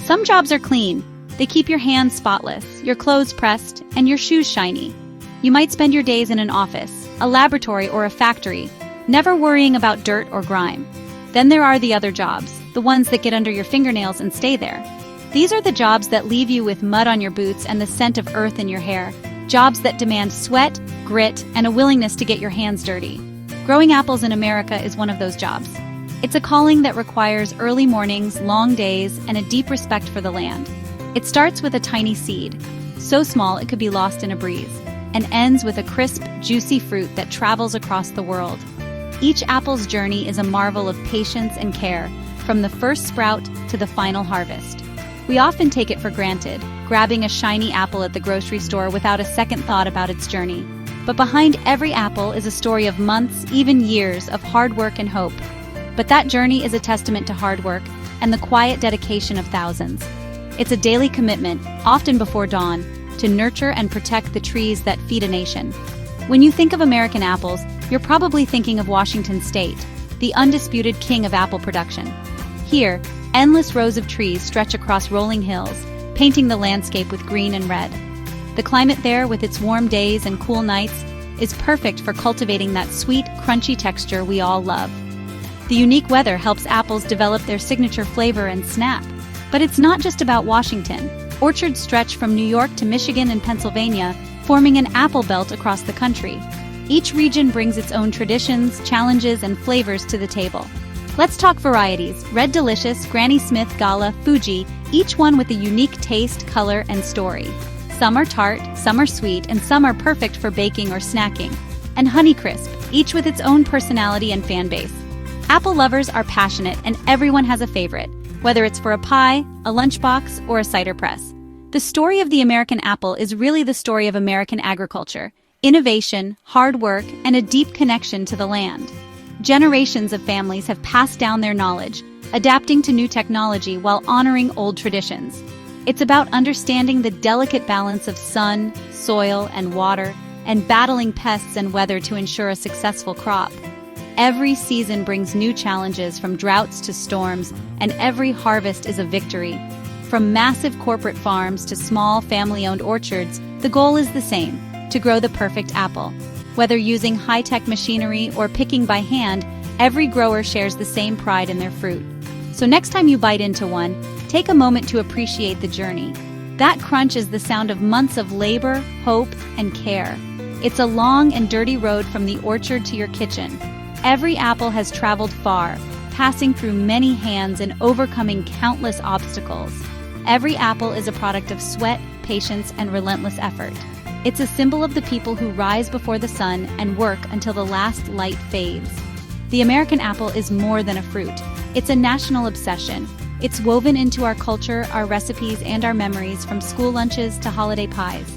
Some jobs are clean. They keep your hands spotless, your clothes pressed, and your shoes shiny. You might spend your days in an office, a laboratory, or a factory, never worrying about dirt or grime. Then there are the other jobs, the ones that get under your fingernails and stay there. These are the jobs that leave you with mud on your boots and the scent of earth in your hair. Jobs that demand sweat, grit, and a willingness to get your hands dirty. Growing apples in America is one of those jobs. It's a calling that requires early mornings, long days, and a deep respect for the land. It starts with a tiny seed, so small it could be lost in a breeze, and ends with a crisp, juicy fruit that travels across the world. Each apple's journey is a marvel of patience and care, from the first sprout to the final harvest. We often take it for granted, grabbing a shiny apple at the grocery store without a second thought about its journey. But behind every apple is a story of months, even years, of hard work and hope. But that journey is a testament to hard work and the quiet dedication of thousands. It's a daily commitment, often before dawn, to nurture and protect the trees that feed a nation. When you think of American apples, you're probably thinking of Washington State, the undisputed king of apple production. Here, endless rows of trees stretch across rolling hills, painting the landscape with green and red. The climate there, with its warm days and cool nights, is perfect for cultivating that sweet, crunchy texture we all love. The unique weather helps apples develop their signature flavor and snap. But it's not just about Washington. Orchards stretch from New York to Michigan and Pennsylvania, forming an apple belt across the country. Each region brings its own traditions, challenges, and flavors to the table. Let's talk varieties: Red Delicious, Granny Smith, Gala, Fuji, each one with a unique taste, color, and story. Some are tart, some are sweet, and some are perfect for baking or snacking. And Honeycrisp, each with its own personality and fan base. Apple lovers are passionate, and everyone has a favorite, whether it's for a pie, a lunchbox, or a cider press. The story of the American apple is really the story of American agriculture, innovation, hard work, and a deep connection to the land. Generations of families have passed down their knowledge, adapting to new technology while honoring old traditions. It's about understanding the delicate balance of sun, soil, and water, and battling pests and weather to ensure a successful crop. Every season brings new challenges, from droughts to storms, and every harvest is a victory. From massive corporate farms to small family-owned orchards, the goal is the same: to grow the perfect apple. Whether using high-tech machinery or picking by hand, every grower shares the same pride in their fruit. So next time you bite into one, take a moment to appreciate the journey. That crunch is the sound of months of labor, hope, and care. It's a long and dirty road from the orchard to your kitchen. Every apple has traveled far, passing through many hands and overcoming countless obstacles. Every apple is a product of sweat, patience, and relentless effort. It's a symbol of the people who rise before the sun and work until the last light fades. The American apple is more than a fruit. It's a national obsession. It's woven into our culture, our recipes, and our memories, from school lunches to holiday pies.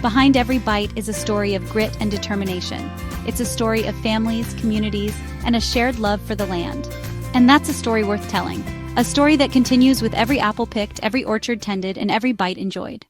Behind every bite is a story of grit and determination. It's a story of families, communities, and a shared love for the land. And that's a story worth telling. A story that continues with every apple picked, every orchard tended, and every bite enjoyed.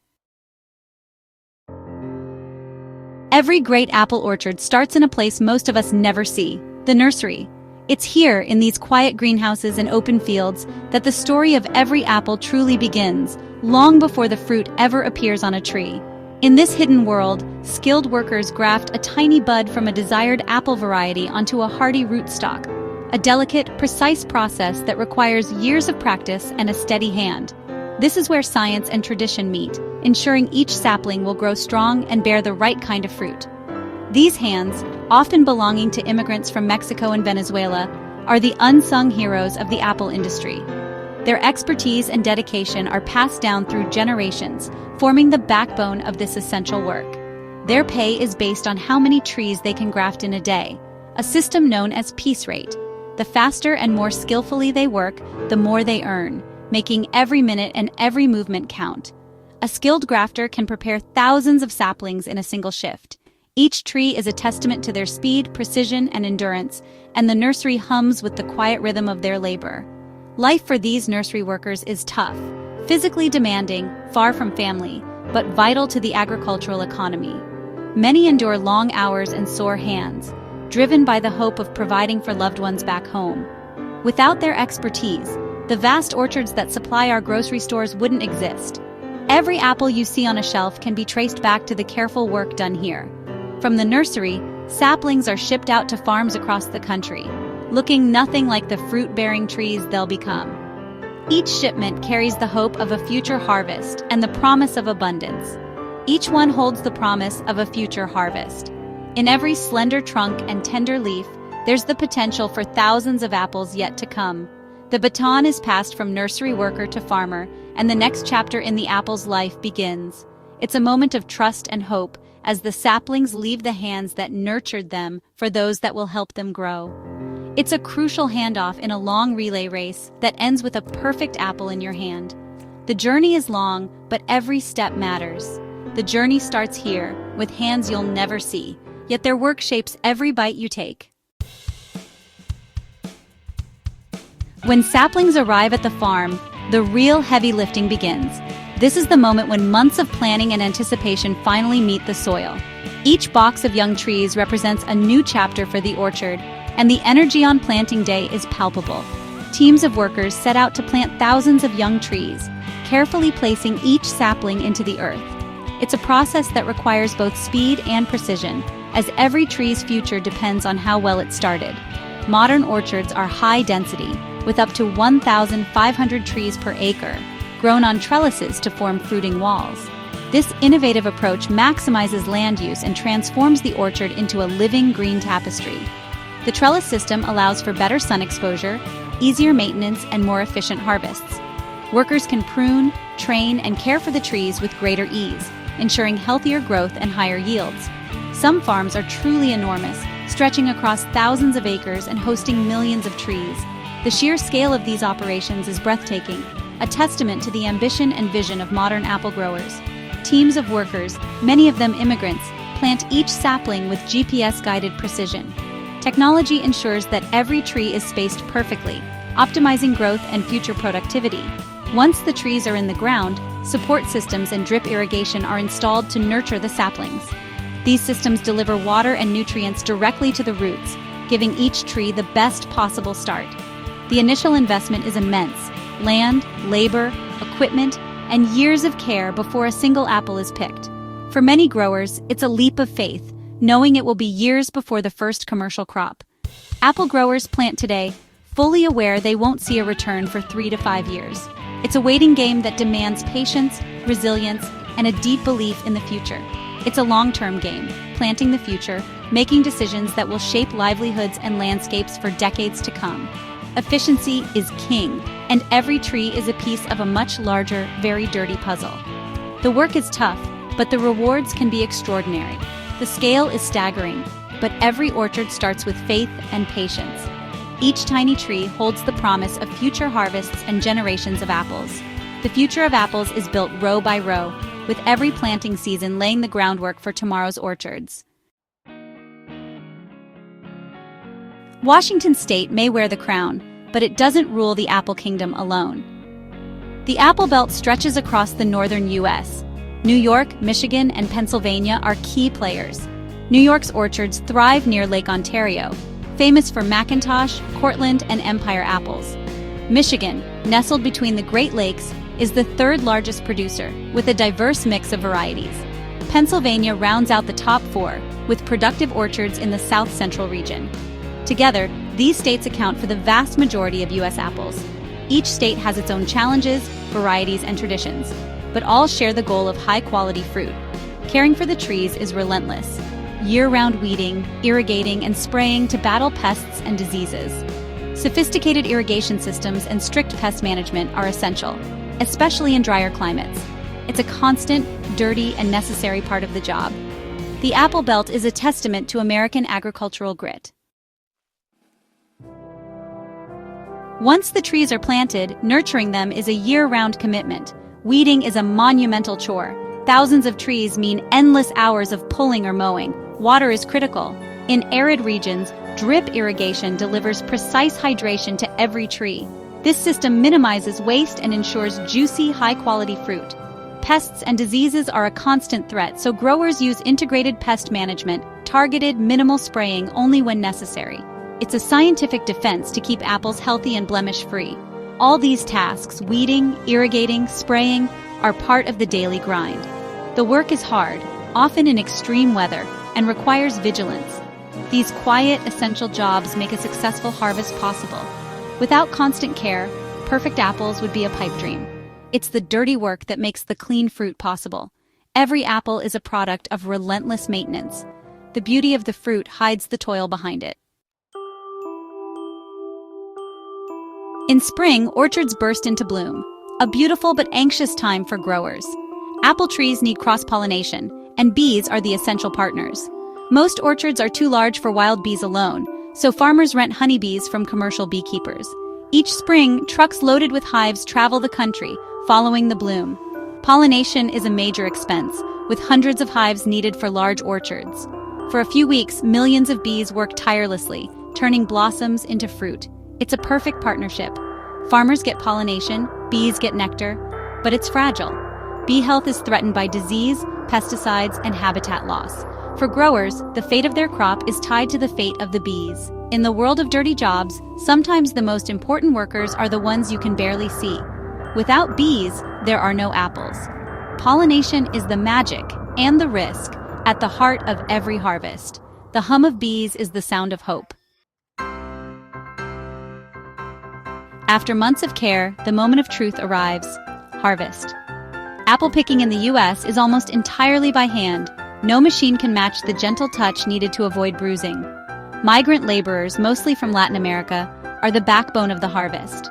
Every great apple orchard starts in a place most of us never see: the nursery. It's here, in these quiet greenhouses and open fields, that the story of every apple truly begins, long before the fruit ever appears on a tree. In this hidden world, skilled workers graft a tiny bud from a desired apple variety onto a hardy rootstock, a delicate, precise process that requires years of practice and a steady hand. This is where science and tradition meet, ensuring each sapling will grow strong and bear the right kind of fruit. These hands, often belonging to immigrants from Mexico and Venezuela, are the unsung heroes of the apple industry. Their expertise and dedication are passed down through generations, forming the backbone of this essential work. Their pay is based on how many trees they can graft in a day, a system known as piece rate. The faster and more skillfully they work, the more they earn, making every minute and every movement count. A skilled grafter can prepare thousands of saplings in a single shift. Each tree is a testament to their speed, precision, and endurance, and the nursery hums with the quiet rhythm of their labor. Life for these nursery workers is tough, physically demanding, far from family, but vital to the agricultural economy. Many endure long hours and sore hands, driven by the hope of providing for loved ones back home. Without their expertise, the vast orchards that supply our grocery stores wouldn't exist. Every apple you see on a shelf can be traced back to the careful work done here. From the nursery, saplings are shipped out to farms across the country, looking nothing like the fruit-bearing trees they'll become. Each shipment carries the hope of a future harvest and the promise of abundance. Each one holds the promise of a future harvest. In every slender trunk and tender leaf, there's the potential for thousands of apples yet to come. The baton is passed from nursery worker to farmer, and the next chapter in the apple's life begins. It's a moment of trust and hope as the saplings leave the hands that nurtured them for those that will help them grow. It's a crucial handoff in a long relay race that ends with a perfect apple in your hand. The journey is long, but every step matters. The journey starts here, with hands you'll never see, yet their work shapes every bite you take. When saplings arrive at the farm, the real heavy lifting begins. This is the moment when months of planning and anticipation finally meet the soil. Each box of young trees represents a new chapter for the orchard, and the energy on planting day is palpable. Teams of workers set out to plant thousands of young trees, carefully placing each sapling into the earth. It's a process that requires both speed and precision, as every tree's future depends on how well it started. Modern orchards are high density, with up to 1,500 trees per acre, grown on trellises to form fruiting walls. This innovative approach maximizes land use and transforms the orchard into a living green tapestry. The trellis system allows for better sun exposure, easier maintenance, and more efficient harvests. Workers can prune, train, and care for the trees with greater ease, ensuring healthier growth and higher yields. Some farms are truly enormous, stretching across thousands of acres and hosting millions of trees. The sheer scale of these operations is breathtaking, a testament to the ambition and vision of modern apple growers. Teams of workers, many of them immigrants, plant each sapling with GPS-guided precision. Technology ensures that every tree is spaced perfectly, optimizing growth and future productivity. Once the trees are in the ground, support systems and drip irrigation are installed to nurture the saplings. These systems deliver water and nutrients directly to the roots, giving each tree the best possible start. The initial investment is immense: land, labor, equipment, and years of care before a single apple is picked. For many growers, it's a leap of faith, knowing it will be years before the first commercial crop. Apple growers plant today, fully aware they won't see a return for 3 to 5 years. It's a waiting game that demands patience, resilience, and a deep belief in the future. It's a long-term game, planting the future, making decisions that will shape livelihoods and landscapes for decades to come. Efficiency is king, and every tree is a piece of a much larger, very dirty puzzle. The work is tough, but the rewards can be extraordinary. The scale is staggering, but every orchard starts with faith and patience. Each tiny tree holds the promise of future harvests and generations of apples. The future of apples is built row by row, with every planting season laying the groundwork for tomorrow's orchards. Washington State may wear the crown, but it doesn't rule the apple kingdom alone. The Apple Belt stretches across the northern U.S. New York, Michigan, and Pennsylvania are key players. New York's orchards thrive near Lake Ontario, famous for McIntosh, Cortland, and Empire apples. Michigan, nestled between the Great Lakes, is the third largest producer, with a diverse mix of varieties. Pennsylvania rounds out the top 4, with productive orchards in the south-central region. Together, these states account for the vast majority of U.S. apples. Each state has its own challenges, varieties, and traditions, but all share the goal of high-quality fruit. Caring for the trees is relentless. Year-round weeding, irrigating, and spraying to battle pests and diseases. Sophisticated irrigation systems and strict pest management are essential, especially in drier climates. It's a constant, dirty, and necessary part of the job. The Apple Belt is a testament to American agricultural grit. Once the trees are planted, nurturing them is a year-round commitment. Weeding is a monumental chore. Thousands of trees mean endless hours of pulling or mowing. Water is critical. In arid regions, drip irrigation delivers precise hydration to every tree. This system minimizes waste and ensures juicy, high-quality fruit. Pests and diseases are a constant threat, so growers use integrated pest management, targeted, minimal spraying only when necessary. It's a scientific defense to keep apples healthy and blemish-free. All these tasks, weeding, irrigating, spraying, are part of the daily grind. The work is hard, often in extreme weather, and requires vigilance. These quiet, essential jobs make a successful harvest possible. Without constant care, perfect apples would be a pipe dream. It's the dirty work that makes the clean fruit possible. Every apple is a product of relentless maintenance. The beauty of the fruit hides the toil behind it. In spring, orchards burst into bloom, a beautiful but anxious time for growers. Apple trees need cross-pollination, and bees are the essential partners. Most orchards are too large for wild bees alone, so farmers rent honeybees from commercial beekeepers. Each spring, trucks loaded with hives travel the country, following the bloom. Pollination is a major expense, with hundreds of hives needed for large orchards. For a few weeks, millions of bees work tirelessly, turning blossoms into fruit. It's a perfect partnership. Farmers get pollination, bees get nectar, but it's fragile. Bee health is threatened by disease, pesticides, and habitat loss. For growers, the fate of their crop is tied to the fate of the bees. In the world of dirty jobs, sometimes the most important workers are the ones you can barely see. Without bees, there are no apples. Pollination is the magic and the risk at the heart of every harvest. The hum of bees is the sound of hope. After months of care, the moment of truth arrives: harvest. Apple picking in the U.S. is almost entirely by hand. No machine can match the gentle touch needed to avoid bruising. Migrant laborers, mostly from Latin America, are the backbone of the harvest.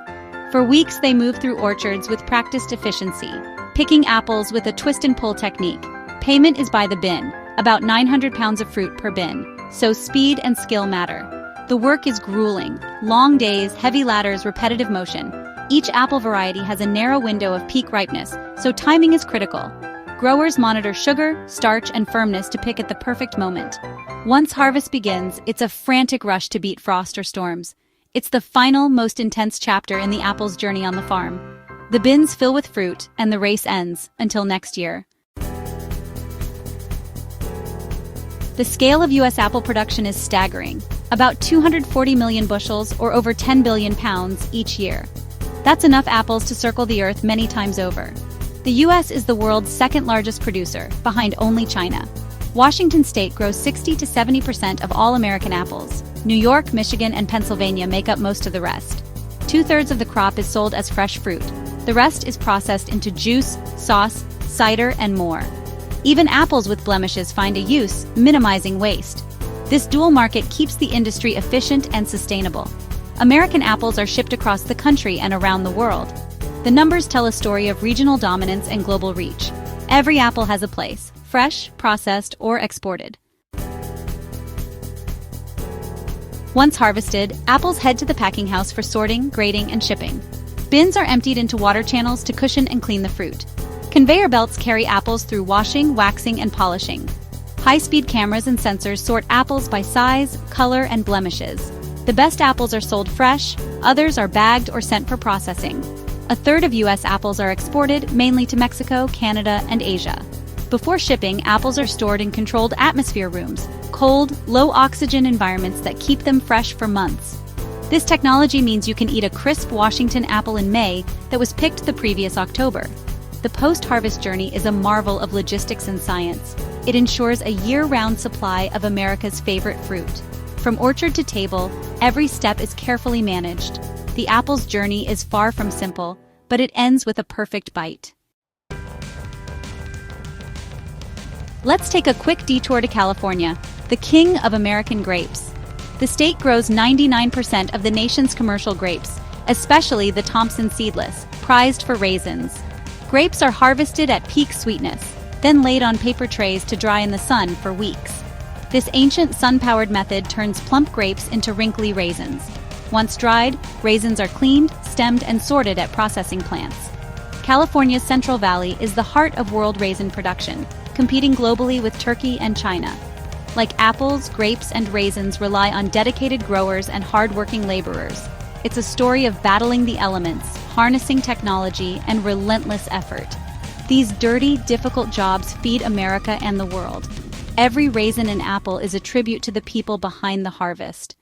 For weeks, they move through orchards with practiced efficiency, picking apples with a twist-and-pull technique. Payment is by the bin, about 900 pounds of fruit per bin, so speed and skill matter. The work is grueling. Long days, heavy ladders, repetitive motion. Each apple variety has a narrow window of peak ripeness, so timing is critical. Growers monitor sugar, starch, and firmness to pick at the perfect moment. Once harvest begins, it's a frantic rush to beat frost or storms. It's the final, most intense chapter in the apple's journey on the farm. The bins fill with fruit, and the race ends, until next year. The scale of U.S. apple production is staggering, about 240 million bushels, or over 10 billion pounds, each year. That's enough apples to circle the earth many times over. The U.S. is the world's second largest producer, behind only China. Washington state grows 60 to 70% of all American apples. New York, Michigan, and Pennsylvania make up most of the rest. 2/3 of the crop is sold as fresh fruit. The rest is processed into juice, sauce, cider, and more. Even apples with blemishes find a use, minimizing waste. This dual market keeps the industry efficient and sustainable. American apples are shipped across the country and around the world. The numbers tell a story of regional dominance and global reach. Every apple has a place, fresh, processed, or exported. Once harvested, apples head to the packing house for sorting, grading, and shipping. Bins are emptied into water channels to cushion and clean the fruit. Conveyor belts carry apples through washing, waxing, and polishing. High-speed cameras and sensors sort apples by size, color, and blemishes. The best apples are sold fresh, others are bagged or sent for processing. 1/3 of U.S. apples are exported, mainly to Mexico, Canada, and Asia. Before shipping, apples are stored in controlled atmosphere rooms, cold, low-oxygen environments that keep them fresh for months. This technology means you can eat a crisp Washington apple in May that was picked the previous October. The post-harvest journey is a marvel of logistics and science. It ensures a year-round supply of America's favorite fruit. From orchard to table, every step is carefully managed. The apple's journey is far from simple, but it ends with a perfect bite. Let's take a quick detour to California, the king of American grapes. The state grows 99% of the nation's commercial grapes, especially the Thompson seedless, prized for raisins. Grapes are harvested at peak sweetness, then laid on paper trays to dry in the sun for weeks. This ancient sun-powered method turns plump grapes into wrinkly raisins. Once dried, raisins are cleaned, stemmed, and sorted at processing plants. California's Central Valley is the heart of world raisin production, competing globally with Turkey and China. Like apples, grapes, and raisins rely on dedicated growers and hard-working laborers. It's a story of battling the elements, harnessing technology, and relentless effort. These dirty, difficult jobs feed America and the world. Every raisin and apple is a tribute to the people behind the harvest.